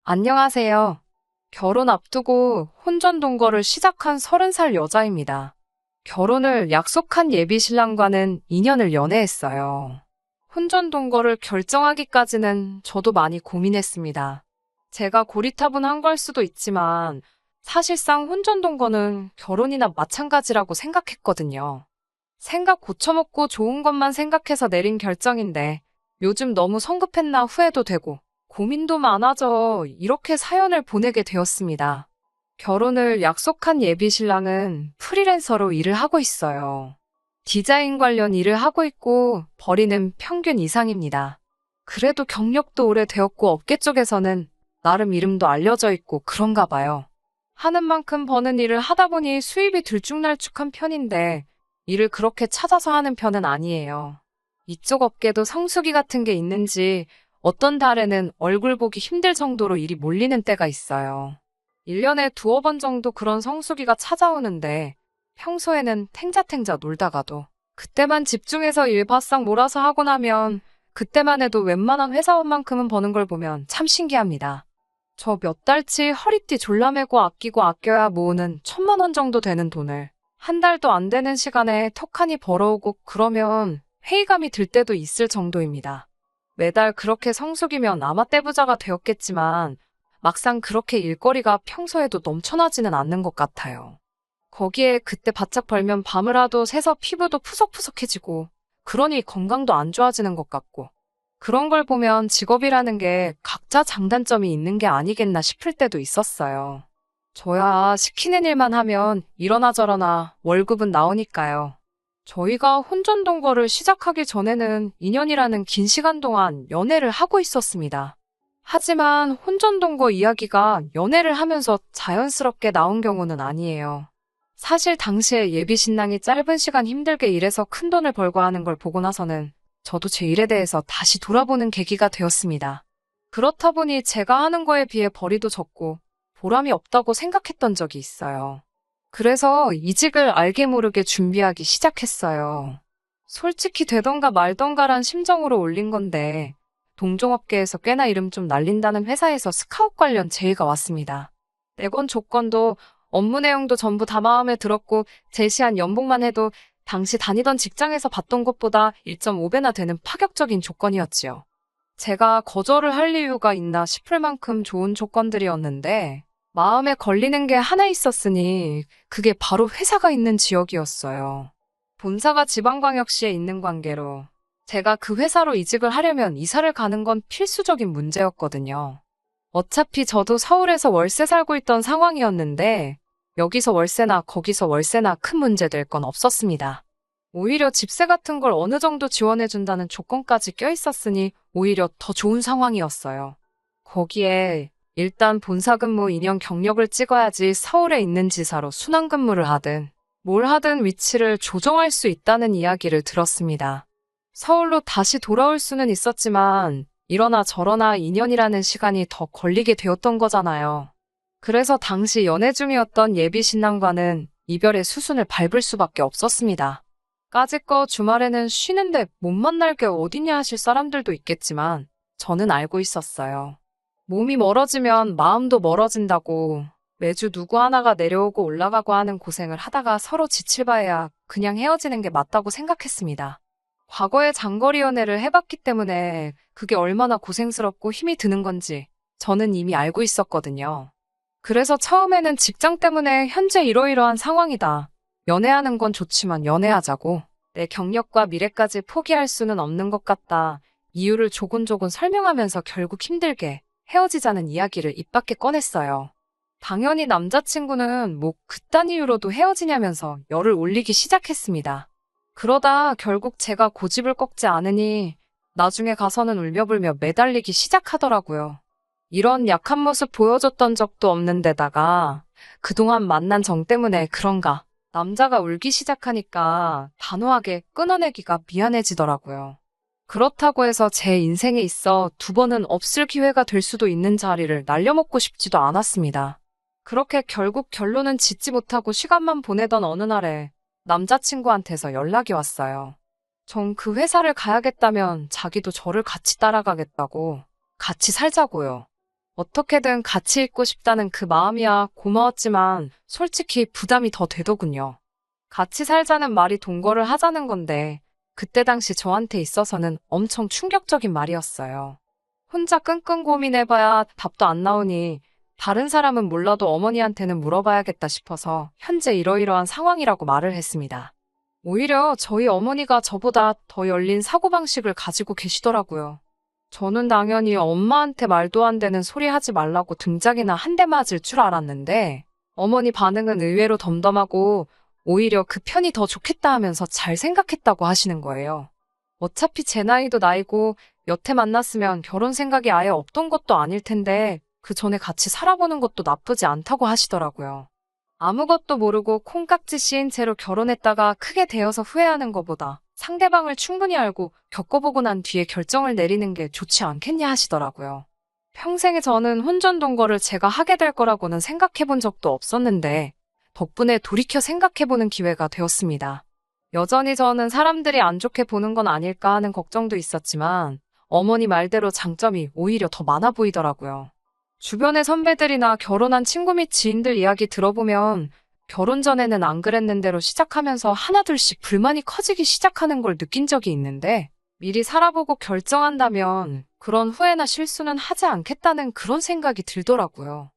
안녕하세요. 결혼 앞두고 혼전동거를 시작한 30살 여자입니다. 결혼을 약속한 예비 신랑과는 2년을 연애했어요. 혼전동거를 결정하기까지는 저도 많이 고민했습니다. 제가 고리타분한 걸 수도 있지만 사실상 혼전동거는 결혼이나 마찬가지라고 생각했거든요. 생각 고쳐먹고 좋은 것만 생각해서 내린 결정인데 요즘 너무 성급했나 후회도 되고 고민도 많아져 이렇게 사연을 보내게 되었습니다. 결혼을 약속한 예비 신랑은 프리랜서로 일을 하고 있어요. 디자인 관련 일을 하고 있고 벌이는 평균 이상입니다. 그래도 경력도 오래되었고 업계 쪽에서는 나름 이름도 알려져 있고 그런가 봐요. 하는 만큼 버는 일을 하다 보니 수입이 들쭉날쭉한 편인데 일을 그렇게 찾아서 하는 편은 아니에요. 이쪽 업계도 성수기 같은 게 있는지 어떤 달에는 얼굴 보기 힘들 정도로 일이 몰리는 때가 있어요. 1년에 두어 번 정도 그런 성수기가 찾아오는데 평소에는 탱자탱자 놀다가도 그때만 집중해서 일 바싹 몰아서 하고 나면 그때만 해도 웬만한 회사원만큼은 버는 걸 보면 참 신기합니다. 저 몇 달치 허리띠 졸라매고 아끼고 아껴야 모으는 1,000만 원 정도 되는 돈을 한 달도 안 되는 시간에 턱하니 벌어오고 그러면 회의감이 들 때도 있을 정도입니다. 매달 그렇게 성수기면 아마 떼부자가 되었겠지만 막상 그렇게 일거리가 평소에도 넘쳐나지는 않는 것 같아요. 거기에 그때 바짝 벌면 밤을 새서 피부도 푸석푸석해지고 그러니 건강도 안 좋아지는 것 같고 그런 걸 보면 직업이라는 게 각자 장단점이 있는 게 아니겠나 싶을 때도 있었어요. 저야 시키는 일만 하면 이러나 저러나 월급은 나오니까요. 저희가 혼전동거를 시작하기 전에는 2년이라는 긴 시간 동안 연애를 하고 있었습니다. 하지만 혼전동거 이야기가 연애를 하면서 자연스럽게 나온 경우는 아니에요. 사실 당시에 예비 신랑이 짧은 시간 힘들게 일해서 큰 돈을 벌고 하는 걸 보고 나서는 저도 제 일에 대해서 다시 돌아보는 계기가 되었습니다. 그렇다 보니 제가 하는 거에 비해 벌이도 적고 보람이 없다고 생각했던 적이 있어요. 그래서 이직을 알게 모르게 준비하기 시작했어요. 솔직히 되던가 말던가란 심정으로 올린 건데 동종업계에서 꽤나 이름 좀 날린다는 회사에서 스카웃 관련 제의가 왔습니다. 내건 조건도 업무 내용도 전부 다 마음에 들었고 제시한 연봉만 해도 당시 다니던 직장에서 받던 것보다 1.5배나 되는 파격적인 조건이었지요. 제가 거절을 할 이유가 있나 싶을 만큼 좋은 조건들이었는데 마음에 걸리는 게 하나 있었으니 그게 바로 회사가 있는 지역이었어요. 본사가 지방광역시에 있는 관계로 제가 그 회사로 이직을 하려면 이사를 가는 건 필수적인 문제였거든요. 어차피 저도 서울에서 월세 살고 있던 상황이었는데 여기서 월세나 거기서 월세나 큰 문제 될 건 없었습니다. 오히려 집세 같은 걸 어느 정도 지원해준다는 조건까지 껴있었으니 오히려 더 좋은 상황이었어요. 거기에 일단 본사 근무 2년 경력을 찍어야지 서울에 있는 지사로 순환 근무를 하든 뭘 하든 위치를 조정할 수 있다는 이야기를 들었습니다. 서울로 다시 돌아올 수는 있었지만 이러나 저러나 2년이라는 시간이 더 걸리게 되었던 거잖아요. 그래서 당시 연애 중이었던 예비 신랑과는 이별의 수순을 밟을 수밖에 없었습니다. 까짓거 주말에는 쉬는데 못 만날 게 어디냐 하실 사람들도 있겠지만 저는 알고 있었어요. 몸이 멀어지면 마음도 멀어진다고 매주 누구 하나가 내려오고 올라가고 하는 고생을 하다가 서로 지칠 바에야 그냥 헤어지는 게 맞다고 생각했습니다. 과거에 장거리 연애를 해봤기 때문에 그게 얼마나 고생스럽고 힘이 드는 건지 저는 이미 알고 있었거든요. 그래서 처음에는 직장 때문에 현재 이러이러한 상황이다. 연애하는 건 좋지만 연애하자고. 내 경력과 미래까지 포기할 수는 없는 것 같다. 이유를 조곤조곤 설명하면서 결국 힘들게 헤어지자는 이야기를 입 밖에 꺼냈어요. 당연히 남자친구는 뭐 그딴 이유로도 헤어지냐면서 열을 올리기 시작했습니다. 그러다 결국 제가 고집을 꺾지 않으니 나중에 가서는 울며불며 매달리기 시작하더라고요. 이런 약한 모습 보여줬던 적도 없는 데다가 그동안 만난 정 때문에 그런가 남자가 울기 시작하니까 단호하게 끊어내기가 미안해지더라고요. 그렇다고 해서 제 인생에 있어 2번은 없을 기회가 될 수도 있는 자리를 날려먹고 싶지도 않았습니다. 그렇게 결국 결론은 짓지 못하고 시간만 보내던 어느 날에 남자친구한테서 연락이 왔어요. 전 그 회사를 가야겠다면 자기도 저를 같이 따라가겠다고 같이 살자고요. 어떻게든 같이 있고 싶다는 그 마음이야 고마웠지만 솔직히 부담이 더 되더군요. 같이 살자는 말이 동거를 하자는 건데 그때 당시 저한테 있어서는 엄청 충격적인 말이었어요. 혼자 끙끙 고민해봐야 답도 안 나오니 다른 사람은 몰라도 어머니한테는 물어봐야겠다 싶어서 현재 이러이러한 상황이라고 말을 했습니다. 오히려 저희 어머니가 저보다 더 열린 사고방식을 가지고 계시더라고요. 저는 당연히 엄마한테 말도 안 되는 소리 하지 말라고 등짝이나 한 대 맞을 줄 알았는데 어머니 반응은 의외로 덤덤하고 오히려 그 편이 더 좋겠다 하면서 잘 생각했다고 하시는 거예요. 어차피 제 나이도 나이고 여태 만났으면 결혼 생각이 아예 없던 것도 아닐 텐데 그 전에 같이 살아보는 것도 나쁘지 않다고 하시더라고요. 아무것도 모르고 콩깍지 씌인 채로 결혼했다가 크게 되어서 후회하는 것보다 상대방을 충분히 알고 겪어보고 난 뒤에 결정을 내리는 게 좋지 않겠냐 하시더라고요. 평생에 저는 혼전 동거를 제가 하게 될 거라고는 생각해 본 적도 없었는데 덕분에 돌이켜 생각해보는 기회가 되었습니다. 여전히 저는 사람들이 안 좋게 보는 건 아닐까 하는 걱정도 있었지만 어머니 말대로 장점이 오히려 더 많아 보이더라고요. 주변의 선배들이나 결혼한 친구 및 지인들 이야기 들어보면 결혼 전에는 안 그랬는데로 시작하면서 하나둘씩 불만이 커지기 시작하는 걸 느낀 적이 있는데 미리 살아보고 결정한다면 그런 후회나 실수는 하지 않겠다는 그런 생각이 들더라고요.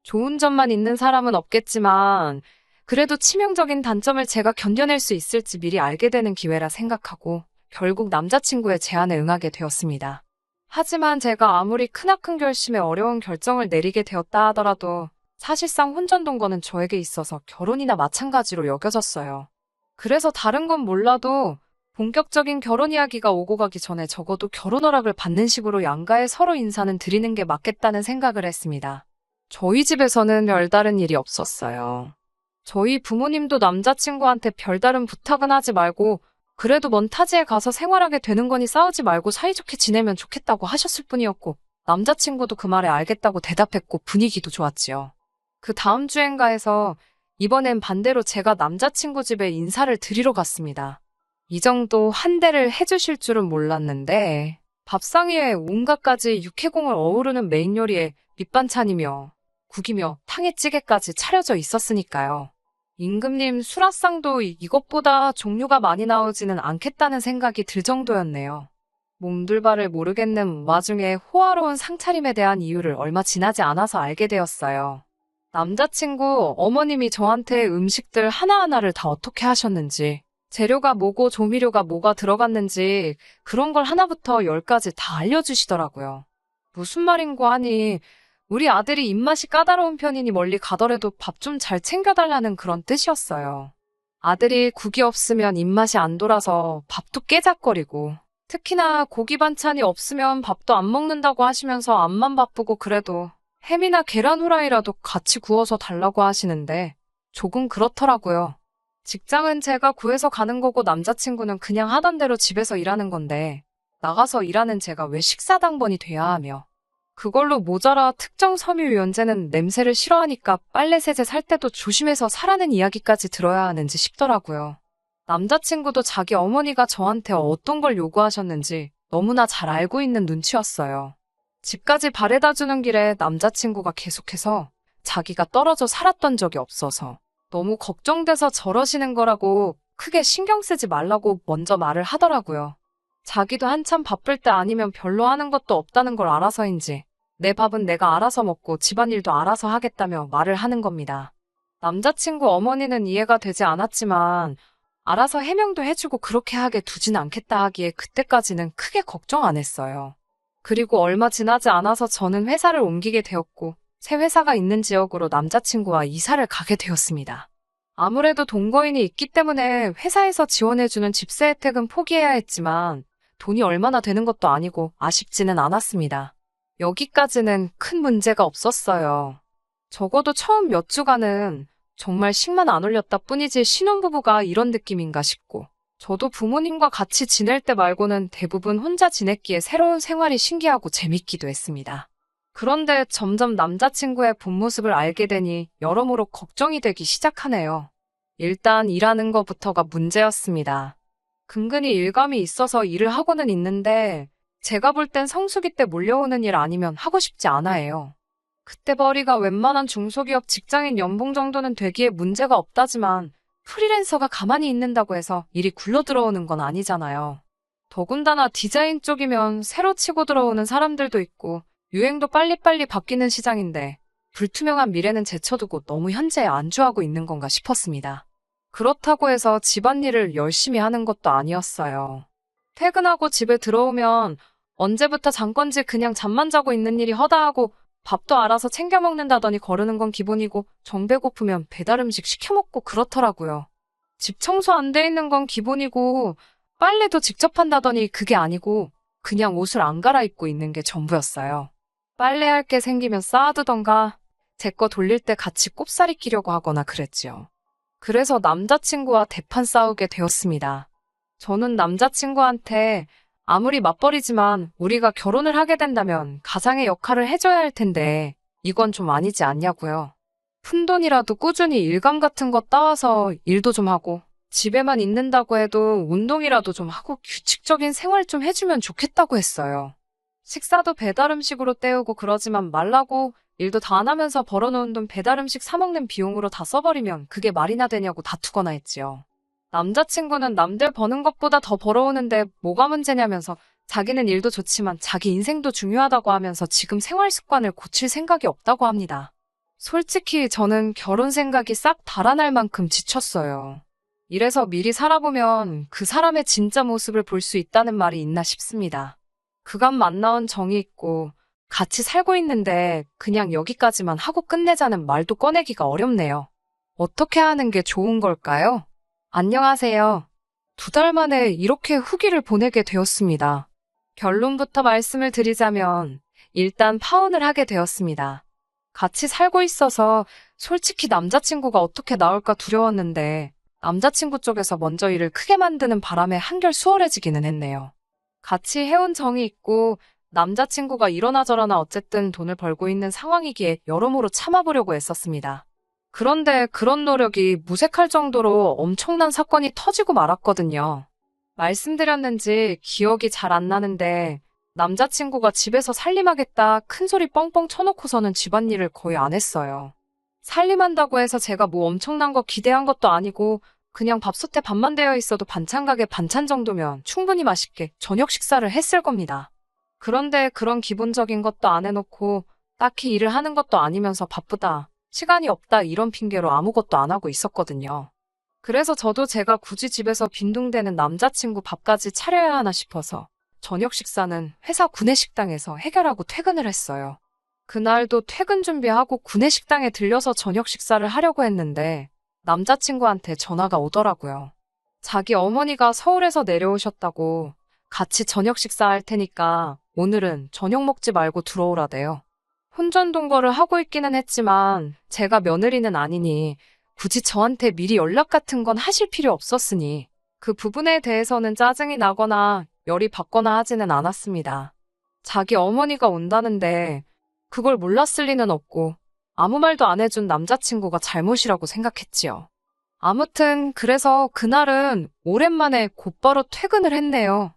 좋은 점만 있는 사람은 없겠지만 그래도 치명적인 단점을 제가 견뎌낼 수 있을지 미리 알게 되는 기회라 생각하고 결국 남자친구의 제안에 응하게 되었습니다. 하지만 제가 아무리 크나큰 결심에 어려운 결정을 내리게 되었다 하더라도 사실상 혼전 동거는 저에게 있어서 결혼이나 마찬가지로 여겨졌어요. 그래서 다른 건 몰라도 본격적인 결혼 이야기가 오고 가기 전에 적어도 결혼 허락을 받는 식으로 양가에 서로 인사는 드리는 게 맞겠다는 생각을 했습니다. 저희 집에서는 별다른 일이 없었어요. 저희 부모님도 남자친구한테 별다른 부탁은 하지 말고 그래도 먼 타지에 가서 생활하게 되는 거니 싸우지 말고 사이좋게 지내면 좋겠다고 하셨을 뿐이었고 남자친구도 그 말에 알겠다고 대답했고 분위기도 좋았지요. 그 다음 주엔가 해서 이번엔 반대로 제가 남자친구 집에 인사를 드리러 갔습니다. 이 정도 한대를 해주실 줄은 몰랐는데 밥상 위에 온갖 가지 육해공을 어우르는 메인 요리에 밑반찬이며 국이며 탕에 찌개까지 차려져 있었으니까요. 임금님 수라상도 이것보다 종류가 많이 나오지는 않겠다는 생각이 들 정도였네요. 몸둘 바를 모르겠는 와중에 호화로운 상차림에 대한 이유를 얼마 지나지 않아서 알게 되었어요. 남자친구 어머님이 저한테 음식들 하나하나를 다 어떻게 하셨는지, 재료가 뭐고 조미료가 뭐가 들어갔는지 그런 걸 하나부터 열까지 다 알려주시더라고요. 무슨 말인고 하니 우리 아들이 입맛이 까다로운 편이니 멀리 가더라도 밥 좀 잘 챙겨달라는 그런 뜻이었어요. 아들이 국이 없으면 입맛이 안 돌아서 밥도 깨작거리고 특히나 고기 반찬이 없으면 밥도 안 먹는다고 하시면서 앞만 바쁘고 그래도 햄이나 계란 후라이라도 같이 구워서 달라고 하시는데 조금 그렇더라고요. 직장은 제가 구해서 가는 거고 남자친구는 그냥 하던 대로 집에서 일하는 건데 나가서 일하는 제가 왜 식사당번이 돼야 하며 그걸로 모자라 특정 섬유유연제는 냄새를 싫어하니까 빨래 세제 살 때도 조심해서 사라는 이야기까지 들어야 하는지 싶더라고요. 남자친구도 자기 어머니가 저한테 어떤 걸 요구하셨는지 너무나 잘 알고 있는 눈치였어요. 집까지 바래다 주는 길에 남자친구가 계속해서 자기가 떨어져 살았던 적이 없어서 너무 걱정돼서 저러시는 거라고 크게 신경 쓰지 말라고 먼저 말을 하더라고요. 자기도 한참 바쁠 때 아니면 별로 하는 것도 없다는 걸 알아서인지 내 밥은 내가 알아서 먹고 집안일도 알아서 하겠다며 말을 하는 겁니다. 남자친구 어머니는 이해가 되지 않았지만 알아서 해명도 해주고 그렇게 하게 두진 않겠다 하기에 그때까지는 크게 걱정 안 했어요. 그리고 얼마 지나지 않아서 저는 회사를 옮기게 되었고 새 회사가 있는 지역으로 남자친구와 이사를 가게 되었습니다. 아무래도 동거인이 있기 때문에 회사에서 지원해주는 집세 혜택은 포기해야 했지만 돈이 얼마나 되는 것도 아니고 아쉽지는 않았습니다. 여기까지는 큰 문제가 없었어요. 적어도 처음 몇 주간은 정말 식만 안 올렸다 뿐이지 신혼부부가 이런 느낌인가 싶고 저도 부모님과 같이 지낼 때 말고는 대부분 혼자 지냈기에 새로운 생활이 신기하고 재밌기도 했습니다. 그런데 점점 남자친구의 본 모습을 알게 되니 여러모로 걱정이 되기 시작하네요. 일단 일하는 것부터가 문제였습니다. 근근히 일감이 있어서 일을 하고는 있는데 제가 볼 땐 성수기 때 몰려오는 일 아니면 하고 싶지 않아 해요. 그때 벌이가 웬만한 중소기업 직장인 연봉 정도는 되기에 문제가 없다지만 프리랜서가 가만히 있는다고 해서 일이 굴러 들어오는 건 아니잖아요. 더군다나 디자인 쪽이면 새로 치고 들어오는 사람들도 있고 유행도 빨리빨리 바뀌는 시장인데 불투명한 미래는 제쳐두고 너무 현재에 안주하고 있는 건가 싶었습니다. 그렇다고 해서 집안일을 열심히 하는 것도 아니었어요. 퇴근하고 집에 들어오면 언제부터 잔 건지 그냥 잠만 자고 있는 일이 허다하고 밥도 알아서 챙겨 먹는다더니 거르는 건 기본이고 정 배고프면 배달 음식 시켜 먹고 그렇더라고요. 집 청소 안 돼 있는 건 기본이고 빨래도 직접 한다더니 그게 아니고 그냥 옷을 안 갈아입고 있는 게 전부였어요. 빨래할 게 생기면 쌓아두던가 제 거 돌릴 때 같이 꼽사리 끼려고 하거나 그랬지요. 그래서 남자친구와 대판 싸우게 되었습니다. 저는 남자친구한테 아무리 맞벌이지만 우리가 결혼을 하게 된다면 가장의 역할을 해줘야 할 텐데 이건 좀 아니지 않냐고요. 푼돈이라도 꾸준히 일감 같은 거 따와서 일도 좀 하고 집에만 있는다고 해도 운동이라도 좀 하고 규칙적인 생활 좀 해주면 좋겠다고 했어요. 식사도 배달 음식으로 때우고 그러지만 말라고 일도 다 안 하면서 벌어놓은 돈 배달 음식 사 먹는 비용으로 다 써버리면 그게 말이나 되냐고 다투거나 했지요. 남자친구는 남들 버는 것보다 더 벌어오는데 뭐가 문제냐면서 자기는 일도 좋지만 자기 인생도 중요하다고 하면서 지금 생활 습관을 고칠 생각이 없다고 합니다. 솔직히 저는 결혼 생각이 싹 달아날 만큼 지쳤어요. 이래서 미리 살아보면 그 사람의 진짜 모습을 볼 수 있다는 말이 있나 싶습니다. 그간 만나온 정이 있고 같이 살고 있는데 그냥 여기까지만 하고 끝내자는 말도 꺼내기가 어렵네요. 어떻게 하는 게 좋은 걸까요? 안녕하세요. 2달 만에 이렇게 후기를 보내게 되었습니다. 결론부터 말씀을 드리자면 일단 파혼을 하게 되었습니다. 같이 살고 있어서 솔직히 남자친구가 어떻게 나올까 두려웠는데 남자친구 쪽에서 먼저 일을 크게 만드는 바람에 한결 수월해지기는 했네요. 같이 해온 정이 있고 남자친구가 이러나 저러나 어쨌든 돈을 벌고 있는 상황이기에 여러모로 참아보려고 애썼습니다. 그런데 그런 노력이 무색할 정도로 엄청난 사건이 터지고 말았거든요. 말씀드렸는지 기억이 잘 안 나는데 남자친구가 집에서 살림하겠다 큰 소리 뻥뻥 쳐놓고서는 집안일을 거의 안 했어요. 살림한다고 해서 제가 뭐 엄청난 거 기대한 것도 아니고 그냥 밥솥에 밥만 되어 있어도 반찬 가게 반찬 정도면 충분히 맛있게 저녁 식사를 했을 겁니다. 그런데 그런 기본적인 것도 안 해놓고 딱히 일을 하는 것도 아니면서 바쁘다, 시간이 없다 이런 핑계로 아무것도 안 하고 있었거든요. 그래서 저도 제가 굳이 집에서 빈둥대는 남자친구 밥까지 차려야 하나 싶어서 저녁 식사는 회사 구내식당에서 해결하고 퇴근을 했어요. 그날도 퇴근 준비하고 구내식당에 들려서 저녁 식사를 하려고 했는데 남자친구한테 전화가 오더라고요. 자기 어머니가 서울에서 내려오셨다고 같이 저녁 식사할 테니까 오늘은 저녁 먹지 말고 들어오라대요. 혼전동거를 하고 있기는 했지만 제가 며느리는 아니니 굳이 저한테 미리 연락 같은 건 하실 필요 없었으니 그 부분에 대해서는 짜증이 나거나 열이 받거나 하지는 않았습니다. 자기 어머니가 온다는데 그걸 몰랐을 리는 없고 아무 말도 안 해준 남자친구가 잘못이라고 생각했지요. 아무튼 그래서 그날은 오랜만에 곧바로 퇴근을 했네요.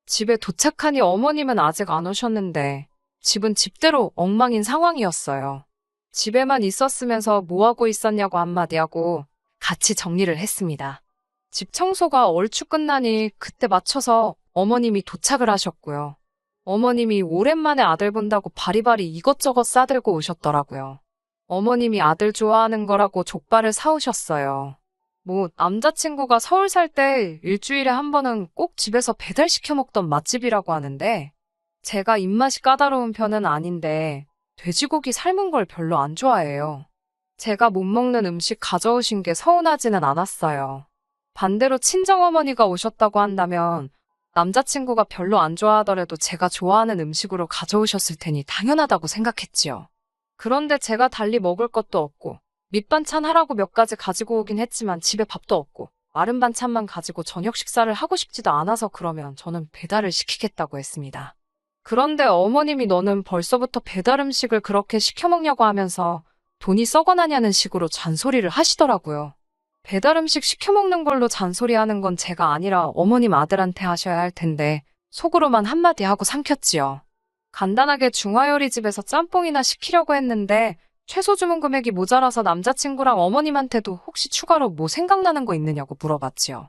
집에 도착하니 어머님은 아직 안 오셨는데 집은 집대로 엉망인 상황이었어요. 집에만 있었으면서 뭐하고 있었냐고 한마디 하고 같이 정리를 했습니다. 집 청소가 얼추 끝나니 그때 맞춰서 어머님이 도착을 하셨고요. 어머님이 오랜만에 아들 본다고 바리바리 이것저것 싸들고 오셨더라고요. 어머님이 아들 좋아하는 거라고 족발을 사오셨어요. 뭐 남자친구가 서울 살 때 일주일에 한 번은 꼭 집에서 배달시켜 먹던 맛집이라고 하는데 제가 입맛이 까다로운 편은 아닌데 돼지고기 삶은 걸 별로 안 좋아해요. 제가 못 먹는 음식 가져오신 게 서운하지는 않았어요. 반대로 친정어머니가 오셨다고 한다면 남자친구가 별로 안 좋아하더라도 제가 좋아하는 음식으로 가져오셨을 테니 당연하다고 생각했지요. 그런데 제가 달리 먹을 것도 없고 밑반찬 하라고 몇 가지 가지고 오긴 했지만 집에 밥도 없고 마른 반찬만 가지고 저녁 식사를 하고 싶지도 않아서 그러면 저는 배달을 시키겠다고 했습니다. 그런데 어머님이 너는 벌써부터 배달 음식을 그렇게 시켜 먹냐고 하면서 돈이 썩어나냐는 식으로 잔소리를 하시더라고요. 배달 음식 시켜 먹는 걸로 잔소리하는 건 제가 아니라 어머님 아들한테 하셔야 할 텐데 속으로만 한마디 하고 삼켰지요. 간단하게 중화요리집에서 짬뽕이나 시키려고 했는데 최소 주문 금액이 모자라서 남자친구랑 어머님한테도 혹시 추가로 뭐 생각나는 거 있느냐고 물어봤지요.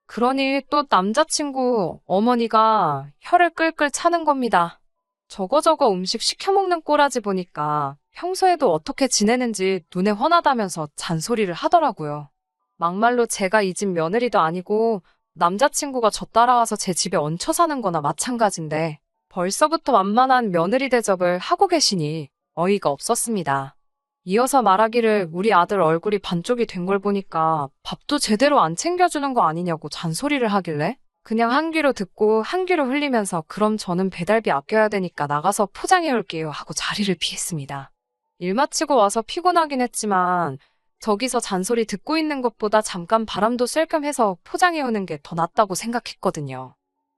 그러니 또 남자친구 어머니가 혀를 끌끌 차는 겁니다. 저거저거 음식 시켜 먹는 꼬라지 보니까 평소에도 어떻게 지내는지 눈에 훤하다면서 잔소리를 하더라고요. 막말로 제가 이 집 며느리도 아니고 남자친구가 저 따라와서 제 집에 얹혀 사는 거나 마찬가지인데 벌써부터 완만한 며느리 대접을 하고 계시니 어이가 없었습니다. 이어서 말하기를 우리 아들 얼굴이 반쪽이 된 걸 보니까 밥도 제대로 안 챙겨주는 거 아니냐고 잔소리를 하길래 그냥 한 귀로 듣고 한 귀로 흘리면서 그럼 저는 배달비 아껴야 되니까 나가서 포장해 올게요 하고 자리를 피했습니다. 일 마치고 와서 피곤하긴 했지만 저기서 잔소리 듣고 있는 것보다 잠깐 바람도 쐴 겸 해서 포장해 오는 게 더 낫다고 생각했거든요.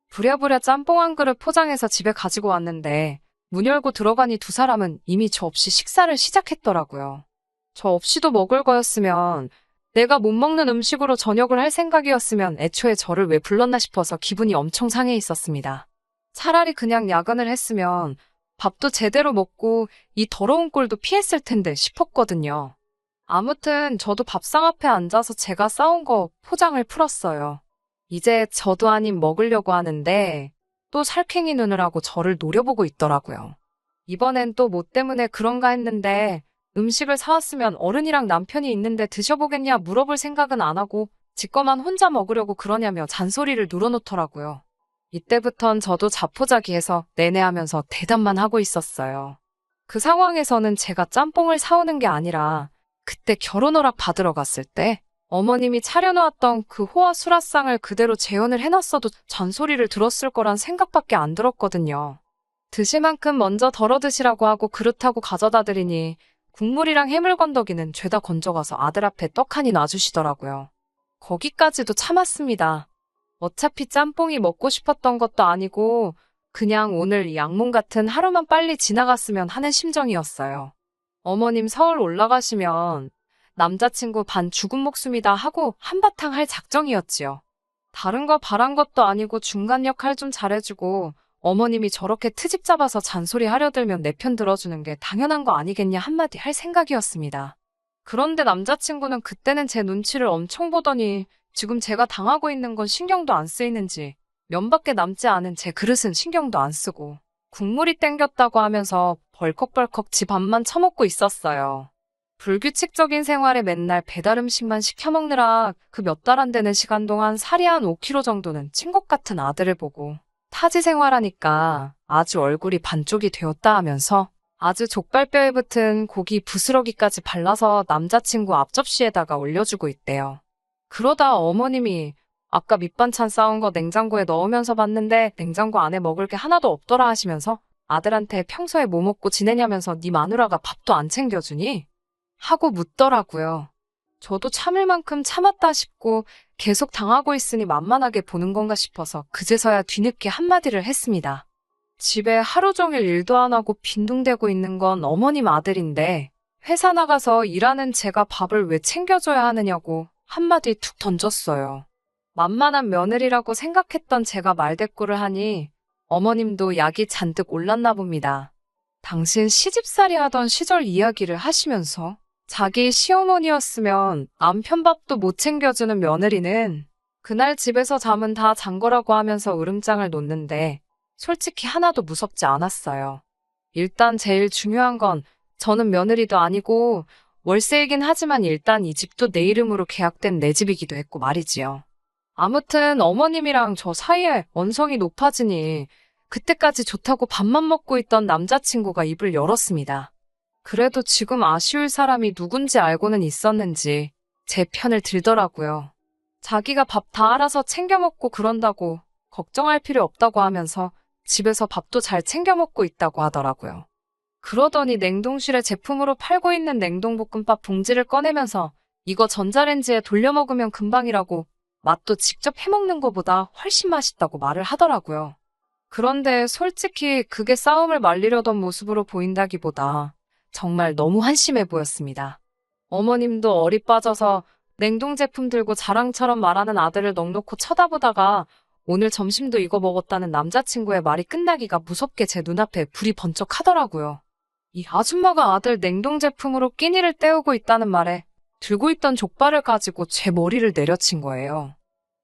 부랴부랴 짬뽕 한 그릇 포장해서 집에 가지고 왔는데 문 열고 들어가니 두 사람은 이미 저 없이 식사를 시작했더라고요. 저 없이도 먹을 거였으면 내가 못 먹는 음식으로 저녁을 할 생각이었으면 애초에 저를 왜 불렀나 싶어서 기분이 엄청 상해 있었습니다. 차라리 그냥 야근을 했으면 밥도 제대로 먹고 이 더러운 꼴도 피했을 텐데 싶었거든요. 아무튼 저도 밥상 앞에 앉아서 제가 싸온 거 포장을 풀었어요. 이제 저도 한 입 먹으려고 하는데 또 살쾡이 눈을 하고 저를 노려보고 있더라고요. 이번엔 또 뭐 때문에 그런가 했는데 음식을 사왔으면 어른이랑 남편이 있는데 드셔보겠냐 물어볼 생각은 안 하고 지 거만 혼자 먹으려고 그러냐며 잔소리를 눌어놓더라고요. 이때부턴 저도 자포자기해서 내내하면서 대답만 하고 있었어요. 그 상황에서는 제가 짬뽕을 사오는 게 아니라 그때 결혼 허락 받으러 갔을 때 어머님이 차려놓았던 그 호화 수라상을 그대로 재현을 해놨어도 잔소리를 들었을 거란 생각밖에 안 들었거든요. 드실 만큼 먼저 덜어 드시라고 하고 그릇하고 가져다 드리니 국물이랑 해물건더기는 죄다 건져가서 아들 앞에 떡하니 놔주시더라고요. 거기까지도 참았습니다. 어차피 짬뽕이 먹고 싶었던 것도 아니고 그냥 오늘 이 악몽 같은 하루만 빨리 지나갔으면 하는 심정이었어요. 어머님 서울 올라가시면 남자친구 반 죽은 목숨이다 하고 한바탕 할 작정이었지요. 다른 거 바란 것도 아니고 중간 역할 좀 잘해주고 어머님이 저렇게 트집 잡아서 잔소리 하려 들면 내 편 들어주는 게 당연한 거 아니겠냐 한마디 할 생각이었습니다. 그런데 남자친구는 그때는 제 눈치를 엄청 보더니 지금 제가 당하고 있는 건 신경도 안 쓰이는지 면밖에 남지 않은 제 그릇은 신경도 안 쓰고 국물이 땡겼다고 하면서 벌컥벌컥 지 밥만 처먹고 있었어요. 불규칙적인 생활에 맨날 배달 음식만 시켜 먹느라 그 몇 달 안 되는 시간 동안 살이 한 5kg 정도는 찐 것 같은 아들을 보고 타지 생활하니까 아주 얼굴이 반쪽이 되었다 하면서 아주 족발뼈에 붙은 고기 부스러기까지 발라서 남자친구 앞접시에다가 올려주고 있대요. 그러다 어머님이 아까 밑반찬 싸온 거 냉장고에 넣으면서 봤는데 냉장고 안에 먹을 게 하나도 없더라 하시면서 아들한테 평소에 뭐 먹고 지내냐면서 네 마누라가 밥도 안 챙겨주니? 하고 묻더라고요. 저도 참을 만큼 참았다 싶고 계속 당하고 있으니 만만하게 보는 건가 싶어서 그제서야 뒤늦게 한마디를 했습니다. 집에 하루 종일 일도 안 하고 빈둥대고 있는 건 어머님 아들인데 회사 나가서 일하는 제가 밥을 왜 챙겨줘야 하느냐고 한마디 툭 던졌어요. 만만한 며느리라고 생각했던 제가 말대꾸를 하니 어머님도 약이 잔뜩 올랐나 봅니다. 당신 시집살이 하던 시절 이야기를 하시면서 자기 시어머니였으면 남편 밥도 못 챙겨주는 며느리는 그날 집에서 잠은 다 잔 거라고 하면서 으름장을 놓는데 솔직히 하나도 무섭지 않았어요. 일단 제일 중요한 건 저는 며느리도 아니고 월세이긴 하지만 일단 이 집도 내 이름으로 계약된 내 집이기도 했고 말이지요. 아무튼 어머님이랑 저 사이에 언성이 높아지니 그때까지 좋다고 밥만 먹고 있던 남자친구가 입을 열었습니다. 그래도 지금 아쉬울 사람이 누군지 알고는 있었는지 제 편을 들더라고요. 자기가 밥 다 알아서 챙겨 먹고 그런다고 걱정할 필요 없다고 하면서 집에서 밥도 잘 챙겨 먹고 있다고 하더라고요. 그러더니 냉동실에 제품으로 팔고 있는 냉동볶음밥 봉지를 꺼내면서 이거 전자레인지에 돌려 먹으면 금방이라고 맛도 직접 해먹는 것보다 훨씬 맛있다고 말을 하더라고요. 그런데 솔직히 그게 싸움을 말리려던 모습으로 보인다기보다 정말 너무 한심해 보였습니다. 어머님도 어리 빠져서 냉동 제품 들고 자랑처럼 말하는 아들을 넋놓고 쳐다보다가 오늘 점심도 이거 먹었다는 남자친구의 말이 끝나기가 무섭게 제 눈앞에 불이 번쩍하더라고요. 이 아줌마가 아들 냉동 제품으로 끼니를 때우고 있다는 말에 들고 있던 족발을 가지고 제 머리를 내려친 거예요.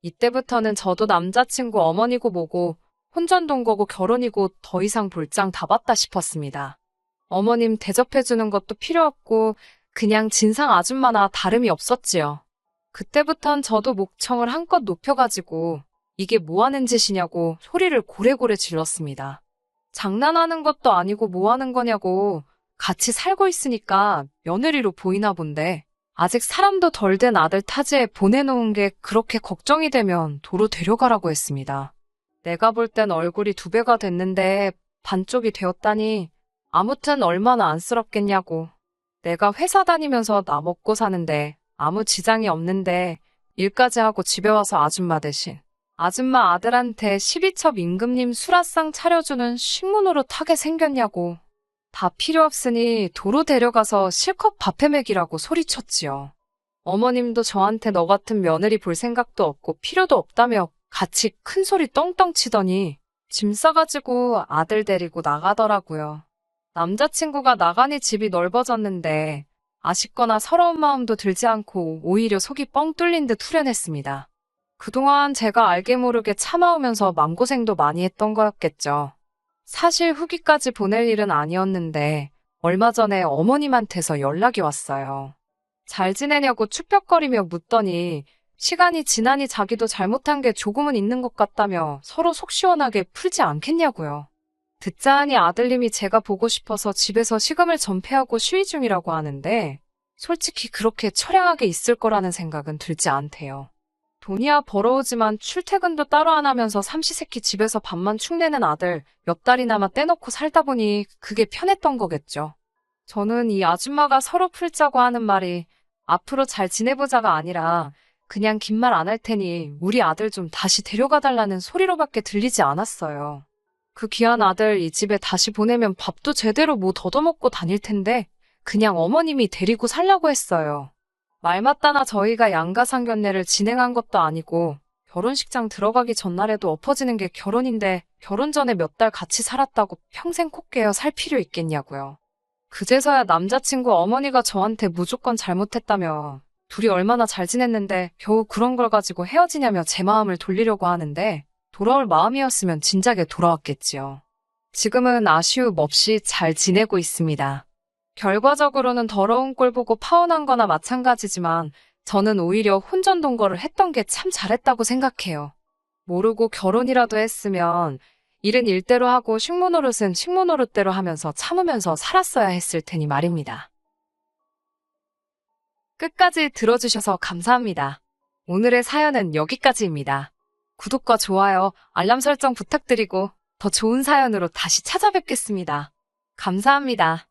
이때부터는 저도 남자친구 어머니고 뭐고 혼전동거고 결혼이고 더 이상 볼장 다 봤다 싶었습니다. 어머님 대접해주는 것도 필요 없고 그냥 진상 아줌마나 다름이 없었지요. 그때부턴 저도 목청을 한껏 높여가지고 이게 뭐 하는 짓이냐고 소리를 고래고래 질렀습니다. 장난하는 것도 아니고 뭐 하는 거냐고. 같이 살고 있으니까 며느리로 보이나 본데 아직 사람도 덜 된 아들 타지에 보내놓은 게 그렇게 걱정이 되면 도로 데려가라고 했습니다. 내가 볼 땐 얼굴이 2배가 됐는데 반쪽이 되었다니 아무튼 얼마나 안쓰럽겠냐고. 내가 회사 다니면서 나 먹고 사는데 아무 지장이 없는데 일까지 하고 집에 와서 아줌마 대신 아줌마 아들한테 12첩 임금님 수라상 차려주는 식문으로 타게 생겼냐고. 다 필요 없으니 도로 데려가서 실컷 밥해 먹이라고 소리쳤지요. 어머님도 저한테 너 같은 며느리 볼 생각도 없고 필요도 없다며 같이 큰 소리 떵떵 치더니 짐 싸가지고 아들 데리고 나가더라고요. 남자친구가 나가니 집이 넓어졌는데 아쉽거나 서러운 마음도 들지 않고 오히려 속이 뻥 뚫린 듯 후련했습니다. 그동안 제가 알게 모르게 참아오면서 맘고생도 많이 했던 거였겠죠. 사실 후기까지 보낼 일은 아니었는데 얼마 전에 어머님한테서 연락이 왔어요. 잘 지내냐고 추벽거리며 묻더니 시간이 지나니 자기도 잘못한 게 조금은 있는 것 같다며 서로 속 시원하게 풀지 않겠냐고요. 듣자 하니 아들님이 제가 보고 싶어서 집에서 식음을 전폐하고 쉬위 중이라고 하는데 솔직히 그렇게 처량하게 있을 거라는 생각은 들지 않대요. 돈이야 벌어오지만 출퇴근도 따로 안 하면서 삼시세끼 집에서 밥만 축내는 아들 몇 달이나마 떼놓고 살다 보니 그게 편했던 거겠죠. 저는 이 아줌마가 서로 풀자고 하는 말이 앞으로 잘 지내보자가 아니라 그냥 긴 말 안 할 테니 우리 아들 좀 다시 데려가 달라는 소리로밖에 들리지 않았어요. 그 귀한 아들 이 집에 다시 보내면 밥도 제대로 못 얻어먹고 다닐 텐데 그냥 어머님이 데리고 살라고 했어요. 말 맞다나 저희가 양가상견례를 진행한 것도 아니고 결혼식장 들어가기 전날에도 엎어지는 게 결혼인데 결혼 전에 몇 달 같이 살았다고 평생 코 깨어 살 필요 있겠냐고요. 그제서야 남자친구 어머니가 저한테 무조건 잘못했다며 둘이 얼마나 잘 지냈는데 겨우 그런 걸 가지고 헤어지냐며 제 마음을 돌리려고 하는데 돌아올 마음이었으면 진작에 돌아왔겠지요. 지금은 아쉬움 없이 잘 지내고 있습니다. 결과적으로는 더러운 꼴 보고 파혼한 거나 마찬가지지만 저는 오히려 혼전동거를 했던 게 참 잘했다고 생각해요. 모르고 결혼이라도 했으면 일은 일대로 하고 식모노릇은 식모노릇대로 하면서 참으면서 살았어야 했을 테니 말입니다. 끝까지 들어주셔서 감사합니다. 오늘의 사연은 여기까지입니다. 구독과 좋아요, 알람 설정 부탁드리고 더 좋은 사연으로 다시 찾아뵙겠습니다. 감사합니다.